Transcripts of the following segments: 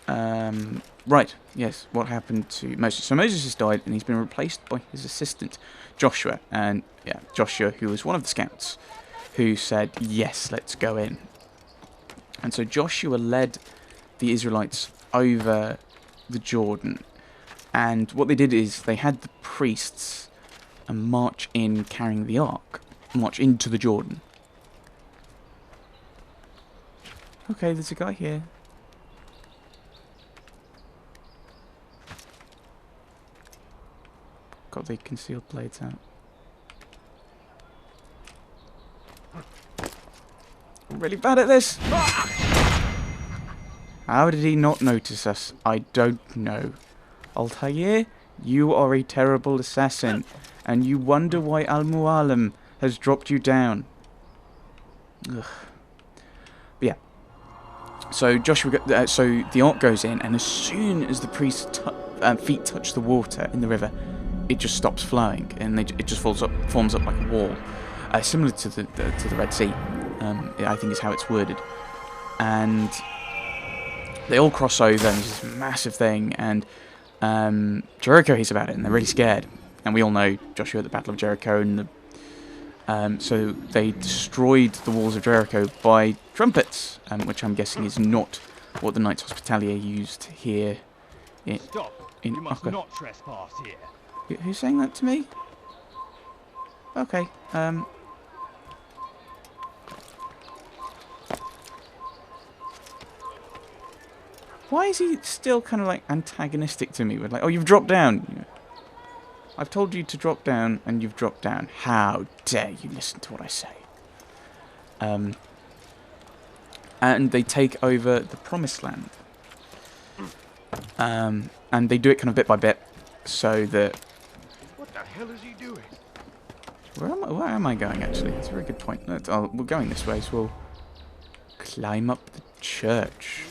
Right, yes, what happened to Moses? So Moses has died, and he's been replaced by his assistant, Joshua. And, yeah, Joshua, who was one of the scouts, who said, yes, let's go in. And so Joshua led the Israelites over the Jordan. And what they did is they had the priests march in carrying the ark, march into the Jordan. Okay, there's a guy here. Got the concealed blades out. I'm really bad at this. How did he not notice us? I don't know. Altair, you are a terrible assassin, and you wonder why Al-Mualim has dropped you down. Ugh. But yeah. So Joshua, so the ark goes in, and as soon as the priest's feet touch the water in the river, it just stops flowing, and it just forms up like a wall, similar to the Red Sea. I think is how it's worded, and they all cross over, and there's this massive thing, and Jericho hears about it, and they're really scared. And we all know Joshua at the Battle of Jericho, and so they destroyed the walls of Jericho by trumpets, which I'm guessing is not what the Knights Hospitalier used here. Stop! You must not trespass here. Who's saying that to me? Okay. Why is he still kind of like antagonistic to me? With like, oh, you've dropped down. I've told you to drop down, and you've dropped down. How dare you listen to what I say? And they take over the Promised Land. And they do it kind of bit by bit, so that. What the hell is he doing? Where am I going? Actually, that's a very good point. We're going this way, so we'll climb up the church.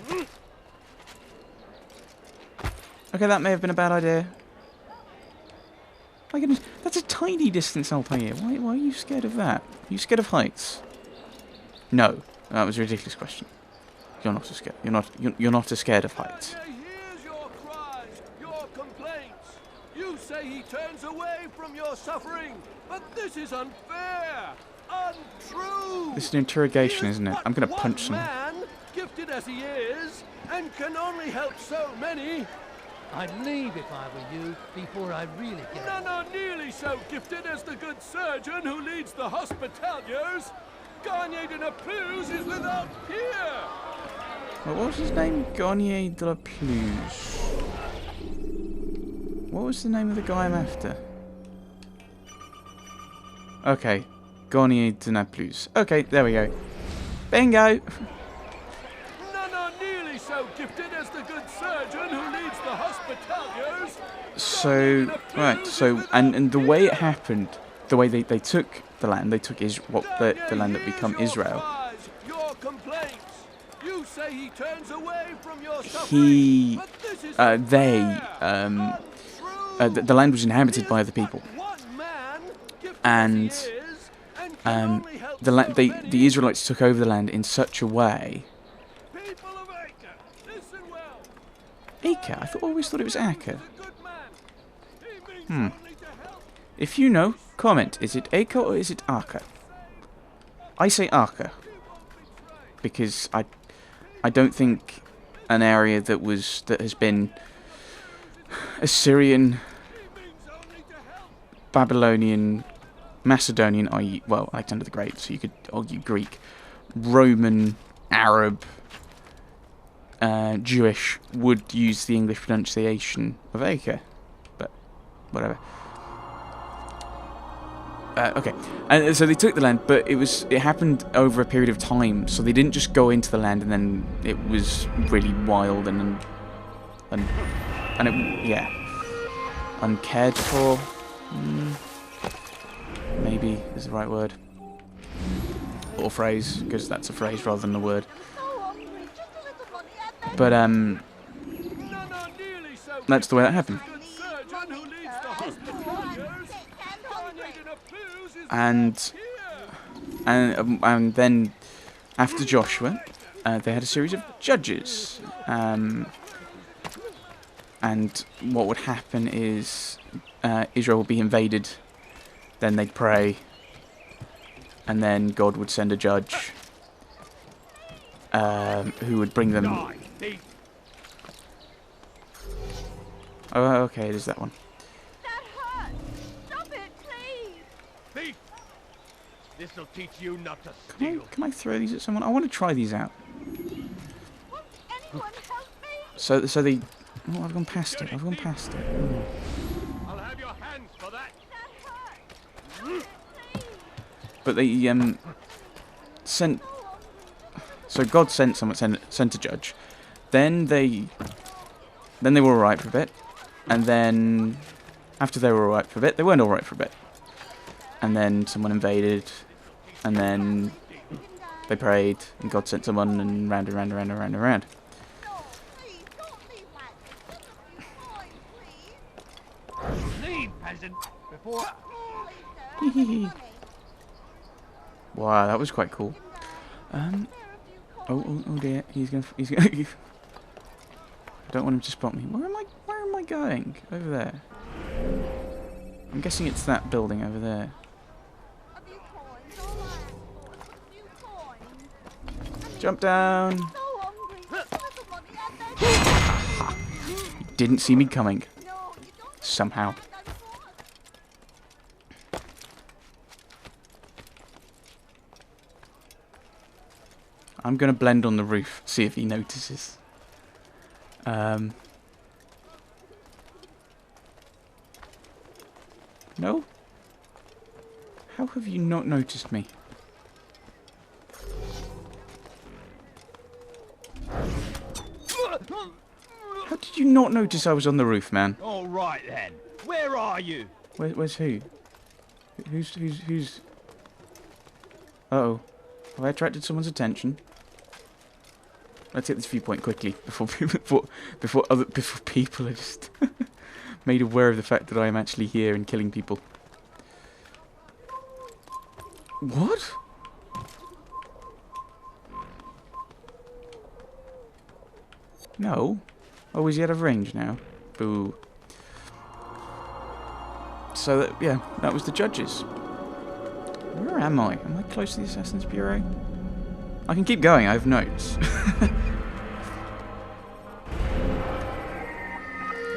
Okay, that may have been a bad idea. My goodness, that's a tiny distance, Altair. Why are you scared of that? Are you scared of heights? No, that was a ridiculous question. You're not scared. You're not scared of heights. Hears your cries, your complaints. You say he turns away from your suffering, but this is unfair, untrue. This is an interrogation, isn't it? I'm gonna punch him. Man, gifted as he is, and can only help so many. I'd leave if I were you before I really get None are nearly so gifted as the good surgeon who leads the Hospitaliers. Garnier de Naplouse is without peer. Well, what was his name? Garnier de la Pelouse. What was the name of the guy I'm after? Okay, Garnier de Naplouse. Okay, there we go. Bingo! None are nearly so gifted as the good surgeon who leads the Hospitaliers. So, right, so, and the way it happened, the way they took the land, they took the land that become Israel. Your complaints. You say he turns away from your He, suffering, the land was inhabited by other people, and the Israelites took over the land in such a way. Acre? I always thought it was Acre. If you know, comment. Is it Acre or is it Acre? I say Acre because I don't think an area that has been Assyrian, Babylonian, Macedonian, i.e., well, Alexander the Great, so you could argue Greek, Roman, Arab, Jewish would use the English pronunciation of Acre, but whatever. Okay, and so they took the land, but it happened over a period of time, so they didn't just go into the land and then it was really wild and uncared for. Maybe is the right word or phrase, because that's a phrase rather than a word. But that's the way that happened. And then after Joshua, they had a series of judges. and what would happen is Israel would be invaded, then they'd pray, and then God would send a judge who would bring them... Die, thief. Oh, okay, it is that one. That hurts! Stop it, please! Thief. This'll teach you not to steal. Can I throw these at someone? I want to try these out. Won't anyone help me? So they... Oh, I've gone past it. I've gone past it. Ooh. I'll have your hands for that. That hurts! Stop it, please! But they sent... So God sent someone, sent a judge. Then they were alright for a bit. And then after they were alright for a bit, they weren't alright for a bit. And then someone invaded. And then they prayed. And God sent someone and round and round and round and round and round. No, please, don't leave like this. Just a few coins, please. Leave, peasant, before... Please, sir, have any money? Wow, that was quite cool. There are a few coins. Oh dear, he's gonna. I don't want him to spot me. Where am I going? Over there. I'm guessing it's that building over there. A few coins, all right. A few coins. Jump down. So hungry. Just a little money and then... Didn't see me coming. No, you don't Somehow. understand. I'm gonna blend on the roof, see if he notices. No? How have you not noticed me? How did you not notice I was on the roof, man? All right, then. Where are you? Where's who? Who's... Uh-oh. Have I attracted someone's attention? Let's get this viewpoint quickly before people are just made aware of the fact that I am actually here and killing people. What? No. Oh, is he out of range now? Boo. So that, yeah, that was the judges. Where am I? Am I close to the Assassin's Bureau? I can keep going, I have notes.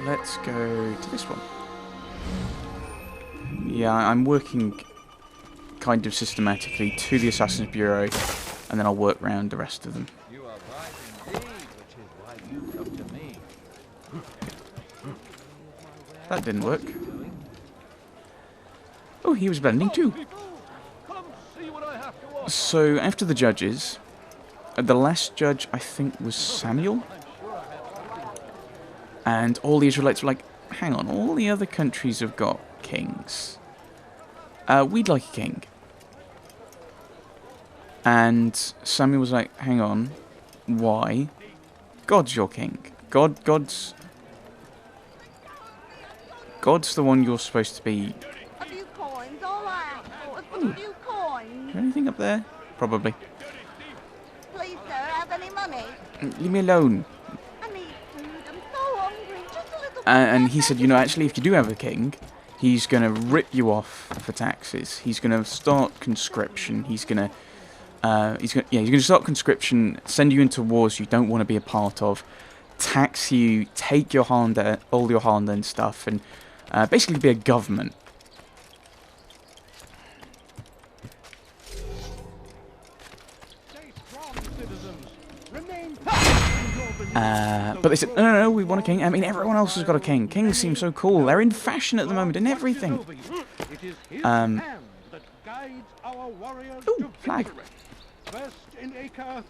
Let's go to this one. Yeah, I'm working kind of systematically to the Assassin's Bureau, and then I'll work around the rest of them. You are right indeed, which is why you come to me. That didn't work. Oh, he was blending too. Come see what I have to offer. So, after the judges, the last judge, I think, was Samuel. And all the Israelites were like, hang on, all the other countries have got kings. We'd like a king. And Samuel was like, hang on, why? God's your king. God's the one you're supposed to be. A few coins, all right. A few coins. Is there anything up there? Probably. Please, sir, have any money? Leave me alone. I need food. I'm so hungry. Just a little. And he said, you know, actually, if you do have a king, he's going to rip you off for taxes. He's going to start conscription. He's going to start conscription, send you into wars you don't want to be a part of, tax you, take your all your hard-earned stuff, and basically be a government. Stay strong, citizens. Remain But they said, no, we want a king. I mean, everyone else has got a king. Kings seem so cool. They're in fashion at the moment and everything. It is his Um, hand that guides our warriors Ooh, to flag. victory. First in Acre,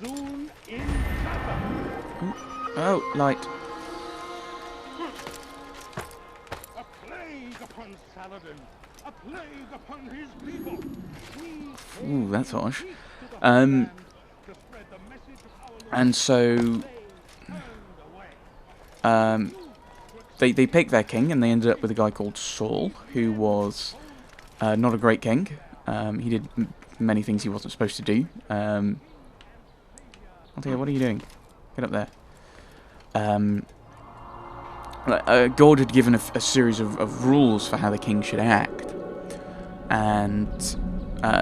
soon in Jaffa. Oh, light. A plague upon Saladin. A plague upon his people. We Ooh, that's harsh. haste to the homeland to spread the message of our Lord. And so Turned away. they picked their king, and they ended up with a guy called Saul, who was not a great king. He did many things he wasn't supposed to do. I'll tell you, what are you doing? Get up there. God had given a series of rules for how the king should act, and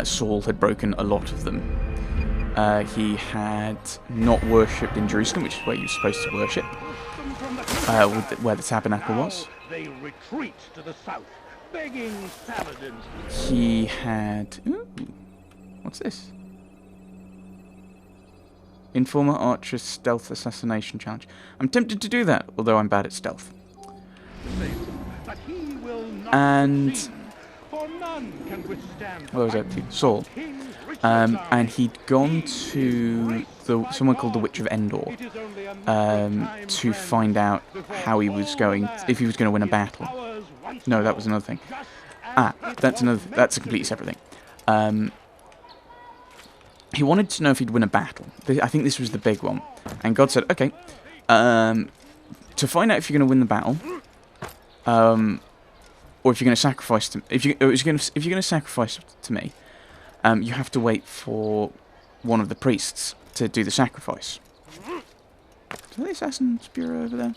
Saul had broken a lot of them. He had not worshipped in Jerusalem, which is where you're supposed to worship, where the tabernacle was. They retreat to the south, begging Saladin. He had... Ooh, what's this? Informer Archer's Stealth Assassination Challenge. I'm tempted to do that, although I'm bad at stealth. But he will not And... succeed, for none can withstand Where was the that to? Saul. King Richard's And army. he'd gone to someone called the Witch of Endor It is only a matter of time, to friends, find out before how he was all going, the if he was going to win a land battle. is ours once No, that more, was another thing. just Ah, as it that's was another. meant That's a to completely be. separate thing. He wanted to know if he'd win a battle. I think this was the big one. And God said, okay, to find out if you're going to win the battle, or if you're going to sacrifice to, if you're going to sacrifice to me, you have to wait for one of the priests to do the sacrifice. Is that the Assassin's Bureau over there?